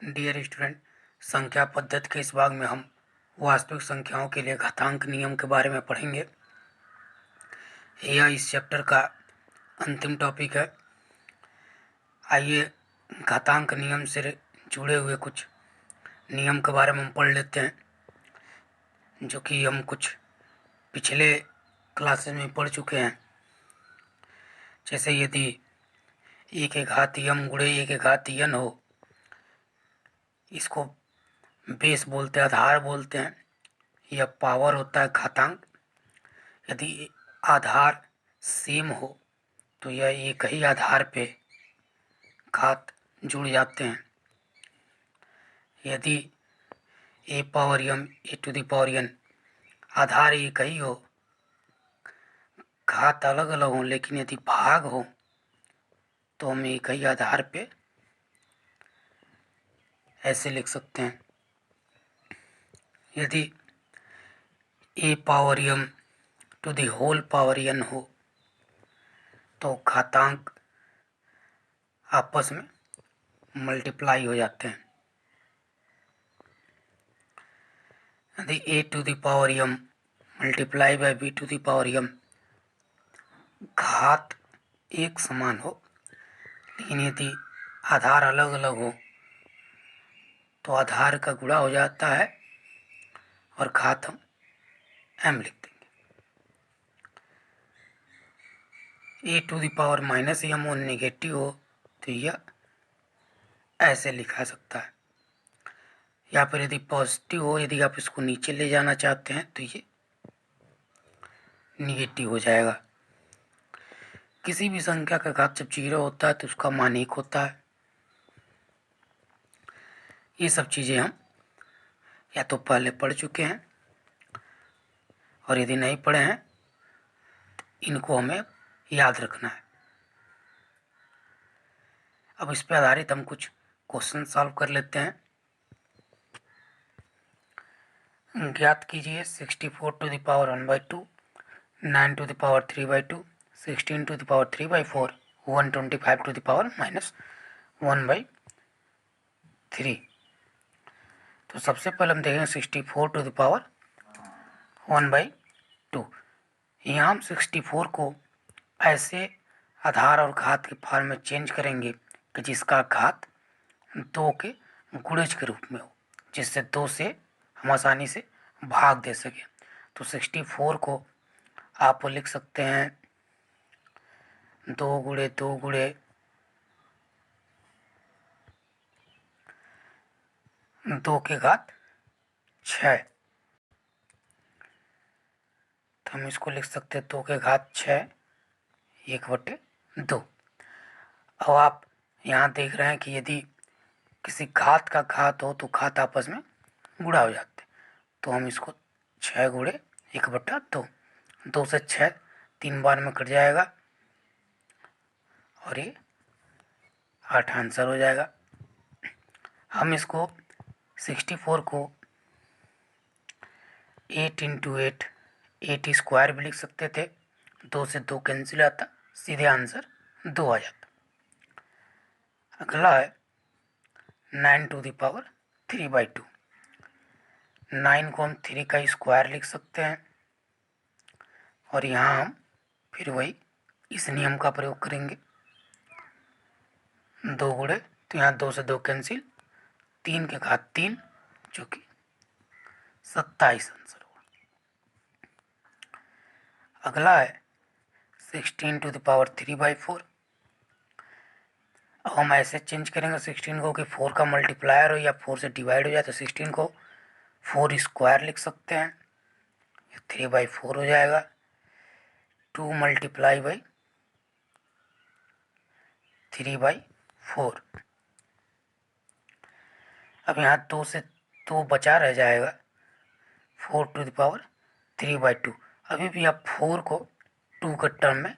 Dear student, संख्या पद्धति के इस भाग में हम वास्तविक संख्याओं के लिए घातांक नियम के बारे में पढ़ेंगे। यह इस चैप्टर का अंतिम टॉपिक है। आइए घातांक नियम से जुड़े हुए कुछ नियम के बारे में हम पढ़ लेते हैं, जो कि हम कुछ पिछले क्लासेस में पढ़ चुके हैं। जैसे यदि एक एक घात यम गुणे एक एक घात यन हो, इसको बेस बोलते हैं, आधार बोलते हैं। यह पावर होता है घातांक। यदि आधार सेम हो तो यह एक ही आधार पे घात जुड़ जाते हैं। यदि a power m a to the power n आधार एक ही हो, घात अलग अलग हो, लेकिन यदि भाग हो तो हम एक ही आधार पे ऐसे लिख सकते हैं। यदि a power m to the whole power n हो तो घातांक आपस में मल्टीप्लाई हो जाते हैं। यदि a to the power m multiply by b to the power m घात एक समान हो, लेकिन यदि आधार अलग अलग हो तो आधार का गुणा हो जाता है और घात हम m लिख देंगे। A to the power minus m और नेगेटिव हो तो यह ऐसे लिखा सकता है, या फिर यदि पॉजिटिव हो, यदि आप इसको नीचे ले जाना चाहते हैं तो ये निगेटिव हो जाएगा। किसी भी संख्या का घात जब 0 होता है तो उसका मान 1 होता है। ये सब चीज़ें हम या तो पहले पढ़ चुके हैं, और यदि नहीं पढ़े हैं इनको हमें याद रखना है। अब इस पर आधारित हम कुछ क्वेश्चन सॉल्व कर लेते हैं। ज्ञात कीजिए 64 to the power 1/2, 9 to the power 3/2, 16 to the power 3/4, 125 to the power -1/3। तो सबसे पहले हम देखेंगे 64 टू द पावर 1/2। यहाँ हम 64 को ऐसे आधार और घात के फॉर्म में चेंज करेंगे कि जिसका घात 2 के गुणज के रूप में हो, जिससे 2 से हम आसानी से भाग दे सकें। तो 64 को आप लिख सकते हैं 2 गुणे 2 गुणे 2 के घात 6। तो हम इसको लिख सकते हैं 2 के घात 6 1/2। अब आप यहाँ देख रहे हैं कि यदि किसी घात का घात हो तो घात आपस में गुणा हो जाते हैं। तो हम इसको 6 गुणे 1/2, 2 से 6 3 बार में कट जाएगा और ये 8 आंसर हो जाएगा। हम इसको 64 को 8 इंटू 8 8 स्क्वायर भी लिख सकते थे। 2 से 2 कैंसिल आता, सीधे आंसर 2 आ जाता। अगला है 9 टू द पावर 3/2। 9 को हम 3 का स्क्वायर लिख सकते हैं, और यहाँ हम फिर वही इस नियम का प्रयोग करेंगे। 2 गुणे, तो यहाँ 2 से 2 कैंसिल, 3 के घात 3 जो कि 27 आंसर होगा। अगला है 16 टू द पावर 3/4। अब हम ऐसे चेंज करेंगे 16 को कि 4 का मल्टीप्लायर हो या 4 से डिवाइड हो जाए, तो 16 को 4 स्क्वायर लिख सकते हैं, 3/4 हो जाएगा। 2 मल्टीप्लाई बाई 3/4। अब यहाँ 2 से 2 बचा रह जाएगा, 4 टू द पावर 3/2। अभी भी आप 4 को 2 के टर्म में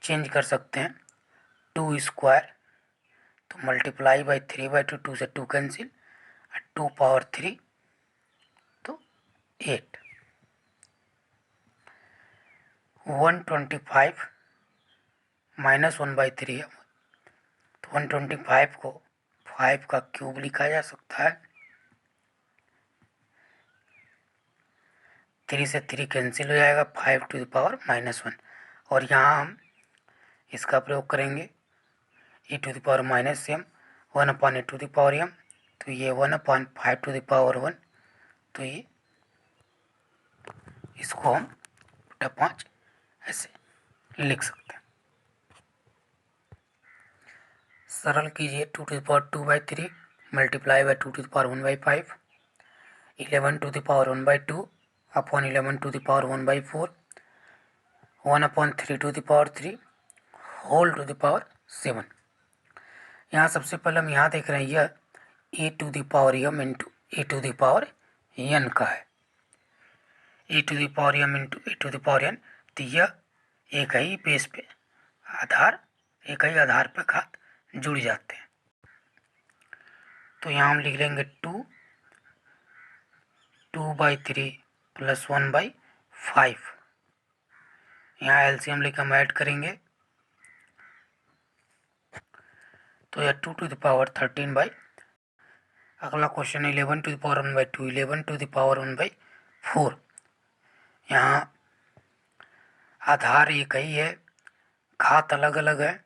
चेंज कर सकते हैं। 2 स्क्वायर तो मल्टीप्लाई बाई 3/2, 2 से 2 कैंसिल, 2 पावर 3 तो 8। 125 -1/3 है, तो 125 को 5 का क्यूब लिखा जा सकता है। 3 से 3 कैंसिल हो जाएगा, 5⁻⁻1। और यहाँ हम इसका प्रयोग करेंगे e⁻⁻m 1/e⁻m, तो ये 1/5⁻1, तो ये इसको हम 5 ऐसे लिख सकते हैं। सरल कीजिए 2⁻2/3 multiply by 2⁻1/5, 11⁻1/2 upon 11⁻1/4, 1/3⁻3 whole to the power 7। यहाँ सबसे पहले हम यहाँ देख रहे हैं यह e⁻m इंटू e⁻n का है। e⁻m इंटू e⁻n, तो यह एक ही बेस पे एक ही आधार पे घात जुड़ जाते हैं। तो यहाँ हम लिख लेंगे 2/3 प्लस 1/5। यहाँ एलसीएम लेकर हम ऐड करेंगे, तो यह 2⁻13 अगला क्वेश्चन 11⁻1/2 11⁻1/4। यहाँ आधार एक ही है, घात अलग अलग है,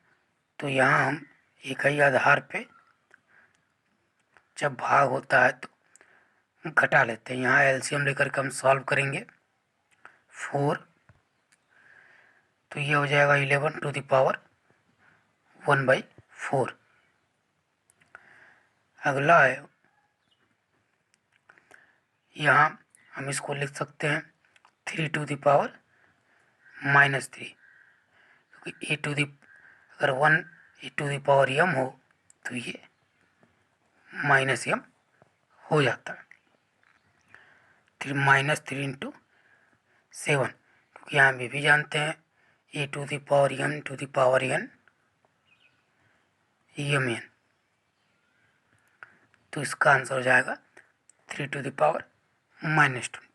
तो यहाँ हम एक ही आधार पे जब भाग होता है तो घटा लेते हैं। यहाँ एलसीएम लेकर के हम सॉल्व करेंगे 4, तो ये हो जाएगा 11⁻1/4। अगला है, यहाँ हम इसको लिख सकते हैं 3⁻⁻3, क्योंकि अगर 1 e⁻m हो तो ये -m हो जाता है। -3 इंटू 7, क्योंकि यहाँ भी जानते हैं e⁻m, तो इसका आंसर हो जाएगा 3⁻⁻20।